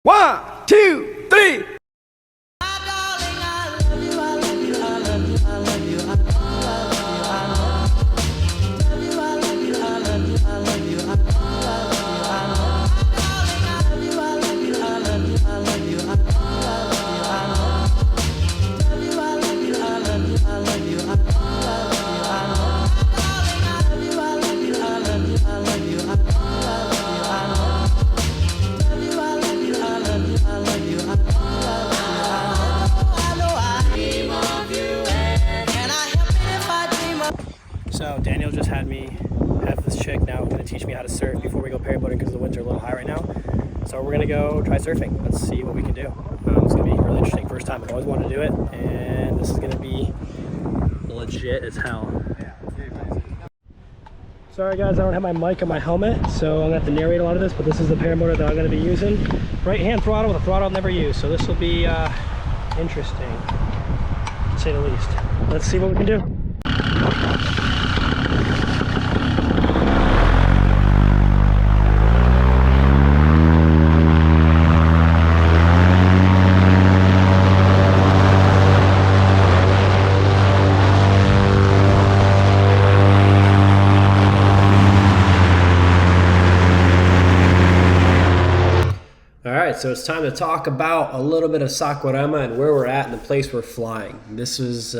1, 2, 3. So Daniel just had me have this chick now going to teach me how to surf before we go paramotoring because the winds are a little high right now. So we're going to go try surfing. Let's see what we can do. It's going to be really interesting. First time. I've always wanted to do it, and this is going to be legit as hell. Sorry guys, I don't have my mic on my helmet, so I'm going to have to narrate a lot of this, but this is the paramotor that I'm going to be using. Right hand throttle with a throttle I've never used, so this will be interesting, to say the least. Let's see what we can do. Alright, so it's time to talk about a little bit of Sakurama and where we're at and the place we're flying. This is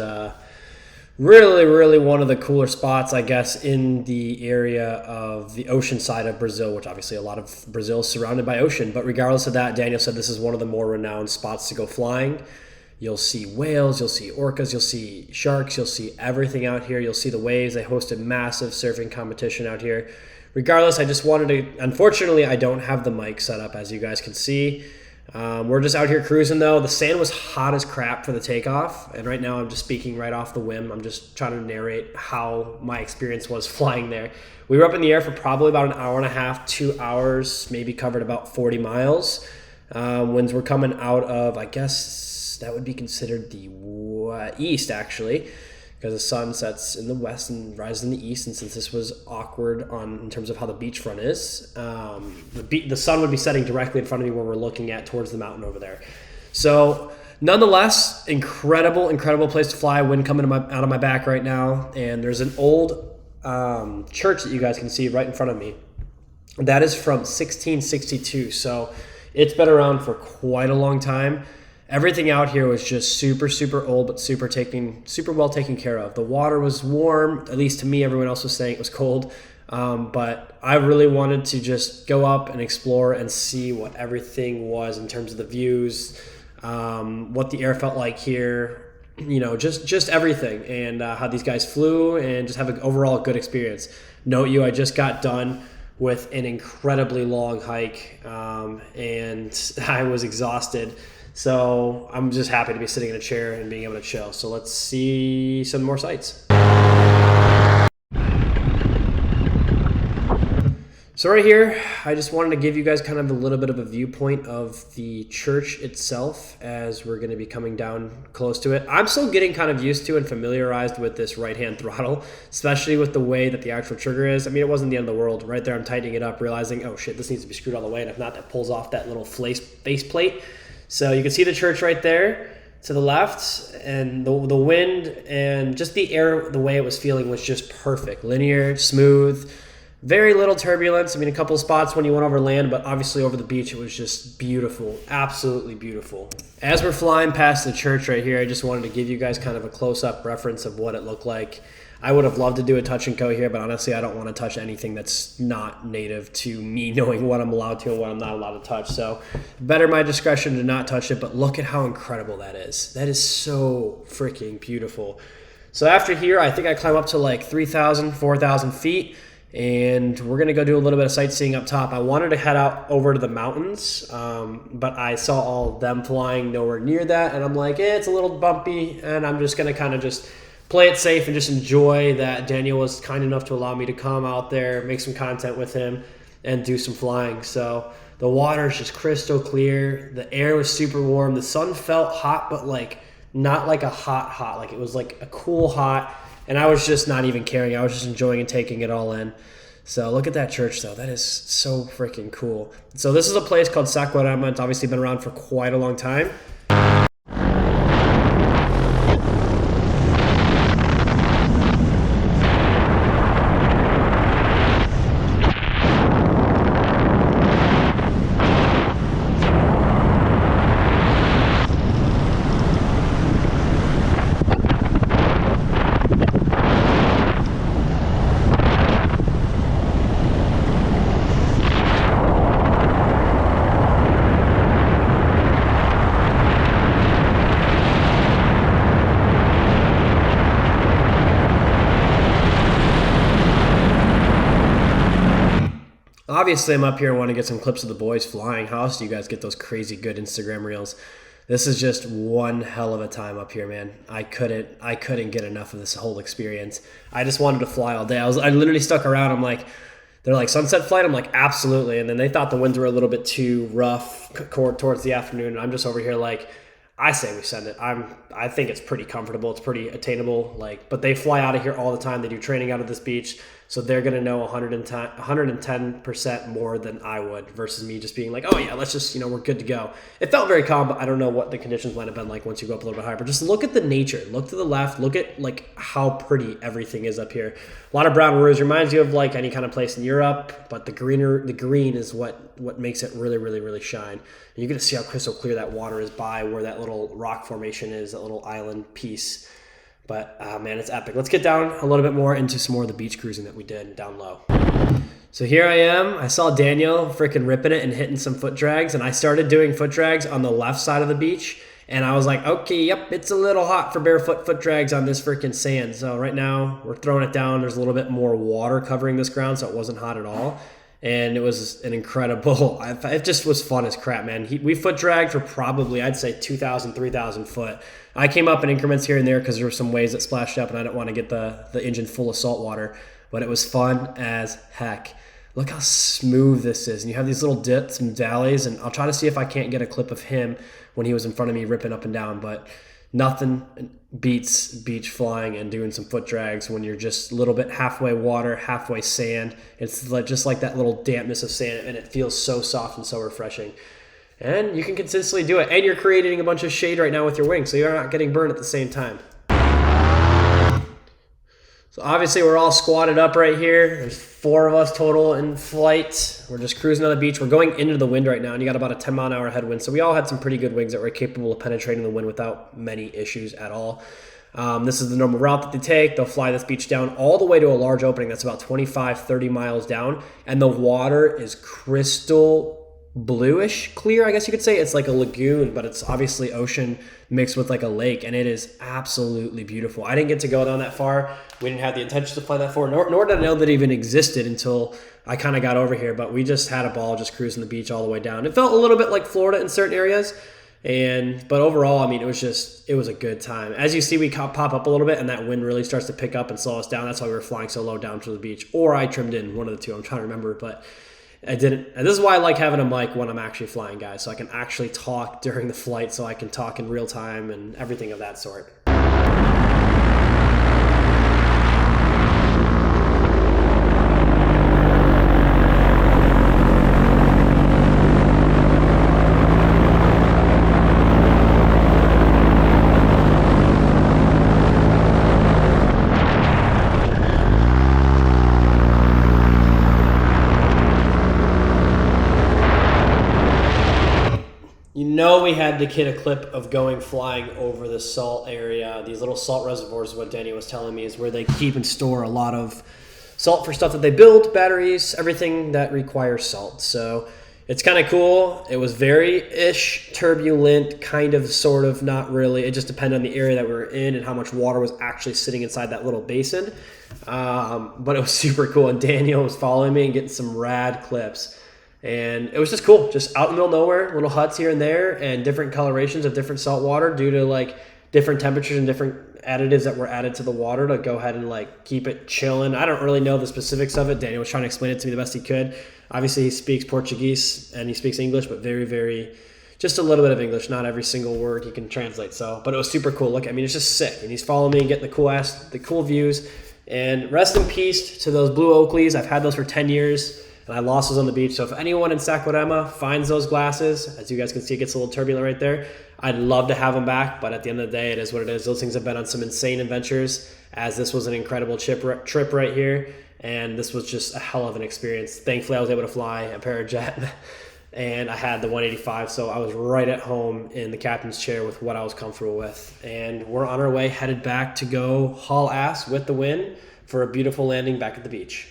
really one of the cooler spots, I guess, in the area of the ocean side of Brazil, which obviously a lot of Brazil is surrounded by ocean. But regardless of that, Daniel said this is one of the more renowned spots to go flying. You'll see whales, you'll see orcas, you'll see sharks, you'll see everything out here. You'll see the waves. They hosted massive surfing competition out here. Regardless, I just wanted to, unfortunately, I don't have the mic set up, as you guys can see. We're just out here cruising, though. The sand was hot as crap for the takeoff, and right now I'm just speaking right off the whim. I'm just trying to narrate how my experience was flying there. We were up in the air for probably about an hour and a half, 2 hours, maybe covered about 40 miles. Winds were coming out of, I guess that would be considered the east, actually, because the sun sets in the west and rises in the east, and since this was awkward in terms of how the beachfront is, the sun would be setting directly in front of me where we're looking at towards the mountain over there. So nonetheless, incredible place to fly. Wind coming out of my back right now, and there's an old church that you guys can see right in front of me. That is from 1662, so it's been around for quite a long time. Everything out here was just super old, but super well taken care of. The water was warm, at least to me. Everyone else was saying it was cold. But I really wanted to just go up and explore and see what everything was in terms of the views, what the air felt like here, you know, just everything, and how these guys flew, and just have an overall good experience. Note I just got done with an incredibly long hike, and I was exhausted. So I'm just happy to be sitting in a chair and being able to chill. So let's see some more sights. So right here, I just wanted to give you guys kind of a little bit of a viewpoint of the church itself as we're going to be coming down close to it. I'm still getting kind of used to and familiarized with this right-hand throttle, especially with the way that the actual trigger is. I mean, it wasn't the end of the world. Right there, I'm tightening it up, realizing, oh shit, this needs to be screwed all the way, and if not, that pulls off that little face plate. So you can see the church right there to the left, and the wind and just the air, the way it was feeling was just perfect. Linear, smooth, very little turbulence. I mean, a couple of spots when you went over land, but obviously over the beach, it was just beautiful, absolutely beautiful. As we're flying past the church right here, I just wanted to give you guys kind of a close-up reference of what it looked like. I would have loved to do a touch and go here, but honestly, I don't want to touch anything that's not native to me, knowing what I'm allowed to and what I'm not allowed to touch. So better my discretion to not touch it, but look at how incredible that is. That is so freaking beautiful. So after here, I think I climb up to like 3,000, 4,000 feet, and we're going to go do a little bit of sightseeing up top. I wanted to head out over to the mountains, but I saw all of them flying nowhere near that, and I'm like, it's a little bumpy, and I'm just going to kind of just play it safe and just enjoy that Daniel was kind enough to allow me to come out there, make some content with him, and do some flying. So the water is just crystal clear. The air was super warm. The sun felt hot, but like not like a hot. Like it was like a cool hot. And I was just not even caring. I was just enjoying and taking it all in. So look at that church, though. That is so freaking cool. So this is a place called Sakurama. It's obviously been around for quite a long time. Obviously, I'm up here and want to get some clips of the boys flying. How else do you guys get those crazy good Instagram reels? This is just one hell of a time up here, man. I couldn't get enough of this whole experience. I just wanted to fly all day. I literally stuck around. I'm like, they're like, sunset flight? I'm like, absolutely. And then they thought the winds were a little bit too rough towards the afternoon. And I'm just over here like, I say we send it. I think it's pretty comfortable. It's pretty attainable. But they fly out of here all the time. They do training out of this beach. So they're going to know 110% more than I would versus me just being like, oh yeah, let's just, we're good to go. It felt very calm, but I don't know what the conditions might have been like once you go up a little bit higher. But just look at the nature. Look to the left. Look at how pretty everything is up here. A lot of brown roofs. Reminds you of any kind of place in Europe, but the green is what makes it really, really, really shine. And you get to see how crystal clear that water is by where that little rock formation is, that little island piece. But, man, it's epic. Let's get down a little bit more into some more of the beach cruising that we did down low. So here I am. I saw Daniel freaking ripping it and hitting some foot drags, and I started doing foot drags on the left side of the beach, and I was like, okay, yep, it's a little hot for barefoot foot drags on this freaking sand. So right now we're throwing it down. There's a little bit more water covering this ground, so it wasn't hot at all. And it was an incredible, it just was fun as crap, man. We foot dragged for probably, I'd say 2,000, 3,000 foot. I came up in increments here and there because there were some waves that splashed up and I didn't want to get the engine full of salt water. But it was fun as heck. Look how smooth this is. And you have these little dips and valleys. And I'll try to see if I can't get a clip of him when he was in front of me ripping up and down. But nothing beats beach flying and doing some foot drags when you're just a little bit halfway water, halfway sand. It's just like that little dampness of sand, and it feels so soft and so refreshing. And you can consistently do it. And you're creating a bunch of shade right now with your wings, so you're not getting burned at the same time. So obviously we're all squatted up right here. There's 4 of us total in flight. We're just cruising on the beach. We're going into the wind right now, and you got about a 10-mile-an-hour headwind. So we all had some pretty good wings that were capable of penetrating the wind without many issues at all. This is the normal route that they take. They'll fly this beach down all the way to a large opening that's about 25, 30 miles down, and the water is crystal bluish clear, I guess you could say. It's like a lagoon, but it's obviously ocean mixed with like a lake, and it is absolutely beautiful. I didn't get to go down that far. We didn't have the intention to fly that far, nor did I know that it even existed until I kind of got over here, but we just had a ball just cruising the beach all the way down. It felt a little bit like Florida in certain areas, but overall, I mean, it was a good time. As you see, we pop up a little bit, and that wind really starts to pick up and slow us down. That's why we were flying so low down to the beach, or I trimmed in, one of the two. I'm trying to remember, but I didn't. And this is why I like having a mic when I'm actually flying, guys, so I can actually talk during the flight, so I can talk in real time and everything of that sort. We had to get a clip of going flying over the salt area. These little salt reservoirs, what Danny was telling me, is where they keep and store a lot of salt for stuff that they build, batteries, everything that requires salt. So it's kind of cool. It was very-ish turbulent, kind of, sort of, not really. It just depended on the area that we were in and how much water was actually sitting inside that little basin. But it was super cool, and Daniel was following me and getting some rad clips. And it was just cool, just out in the middle of nowhere, little huts here and there, and different colorations of different salt water due to like different temperatures and different additives that were added to the water to go ahead and like keep it chilling. I don't really know the specifics of it. Daniel was trying to explain it to me the best he could. Obviously, he speaks Portuguese and he speaks English, but very, very, just a little bit of English. Not every single word he can translate. So, but it was super cool. Look, I mean, it's just sick. And he's following me and getting the cool views. And rest in peace to those blue Oakleys. I've had those for 10 years, and I lost those on the beach. So if anyone in Sakurama finds those glasses, as you guys can see, it gets a little turbulent right there. I'd love to have them back, but at the end of the day, it is what it is. Those things have been on some insane adventures, as this was an incredible trip right here, and this was just a hell of an experience. Thankfully, I was able to fly a Parajet, and I had the 185, so I was right at home in the captain's chair with what I was comfortable with. And we're on our way, headed back to go haul ass with the wind for a beautiful landing back at the beach.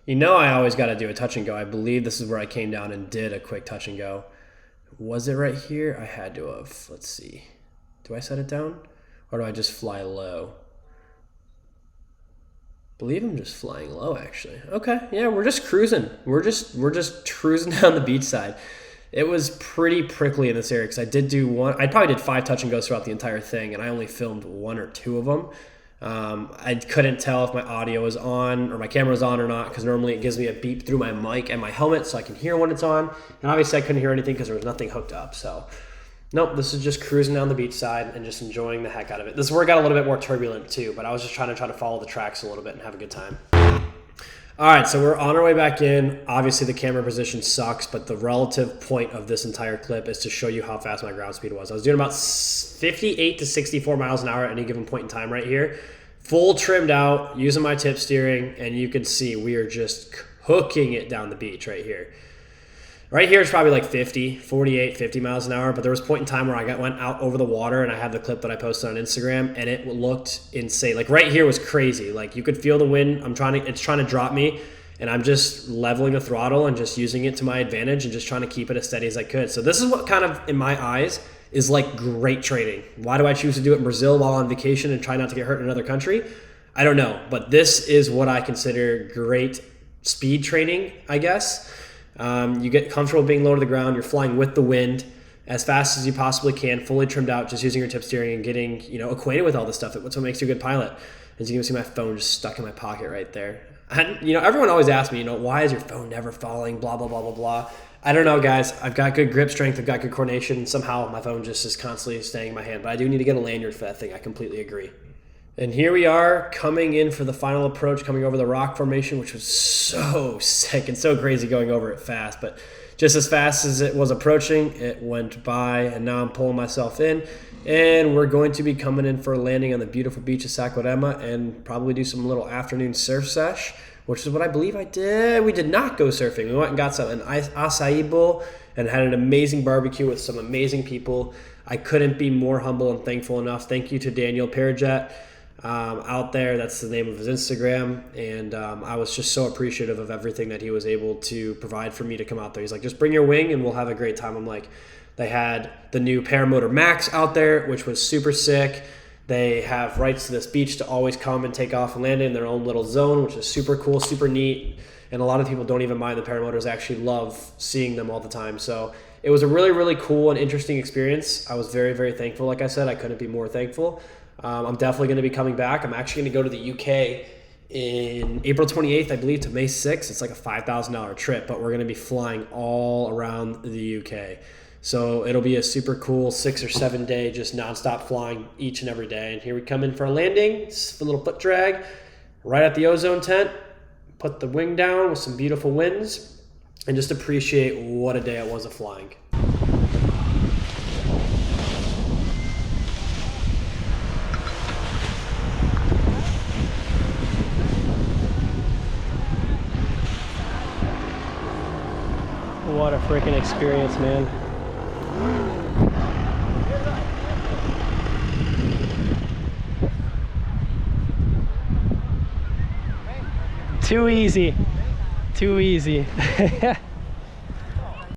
You know I always got to do a touch and go. I believe this is where I came down and did a quick touch and go. Was it right here? I had to have. Let's see. Do I set it down? Or do I just fly low? I believe I'm just flying low, actually. Okay, yeah, we're just cruising. We're just cruising down the beach side. It was pretty prickly in this area because I did do one. I probably did 5 touch and goes throughout the entire thing, and I only filmed 1 or 2 of them. I couldn't tell if my audio was on or my camera was on or not, because normally it gives me a beep through my mic and my helmet so I can hear when it's on. And obviously I couldn't hear anything because there was nothing hooked up. So nope, this is just cruising down the beach side and just enjoying the heck out of it. This is where it got a little bit more turbulent too, but I was just trying to follow the tracks a little bit and have a good time. All right, so we're on our way back in. Obviously the camera position sucks, but the relative point of this entire clip is to show you how fast my ground speed was. I was doing about 58 to 64 miles an hour at any given point in time right here. Full trimmed out, using my tip steering, and you can see we are just hooking it down the beach right here. Right here is probably like 48, 50 miles an hour, but there was a point in time where I went out over the water, and I have the clip that I posted on Instagram, and it looked insane. Like right here was crazy. Like you could feel the wind. It's trying to drop me, and I'm just leveling the throttle and just using it to my advantage and just trying to keep it as steady as I could. So this is what kind of, in my eyes, is like great training. Why do I choose to do it in Brazil while on vacation and try not to get hurt in another country? I don't know, but this is what I consider great speed training, I guess. You get comfortable being low to the ground. You're flying with the wind as fast as you possibly can, fully trimmed out, just using your tip steering and getting, acquainted with all this stuff. That's what makes you a good pilot. As you can see, my phone just stuck in my pocket right there. And, everyone always asks me, why is your phone never falling, blah, blah, blah, blah, blah. I don't know, guys. I've got good grip strength. I've got good coordination. Somehow my phone just is constantly staying in my hand. But I do need to get a lanyard for that thing. I completely agree. And here we are coming in for the final approach, coming over the rock formation, which was so sick and so crazy going over it fast. But just as fast as it was approaching, it went by. And now I'm pulling myself in. And we're going to be coming in for a landing on the beautiful beach of Sakurama and probably do some little afternoon surf sesh, which is what I believe I did. We did not go surfing. We went and got an acai bowl and had an amazing barbecue with some amazing people. I couldn't be more humble and thankful enough. Thank you to Daniel Parajet out there. That's the name of his Instagram. And I was just so appreciative of everything that he was able to provide for me to come out there. He's like, just bring your wing and we'll have a great time. I'm like, they had the new Paramotor Max out there, which was super sick. They have rights to this beach to always come and take off and land in their own little zone, which is super cool, super neat. And a lot of people don't even mind the Paramotors, actually love seeing them all the time. So it was a really, really cool and interesting experience. I was very, very thankful. Like I said, I couldn't be more thankful. I'm definitely going to be coming back. I'm actually going to go to the UK in April 28th, I believe, to May 6th. It's like a $5,000 trip, but we're going to be flying all around the UK. So it'll be a super cool 6 or 7 day, just nonstop flying each and every day. And here we come in for a landing. It's a little foot drag right at the ozone tent. Put the wing down with some beautiful winds and just appreciate what a day it was of flying. What a freaking experience, man. Too easy. Too easy.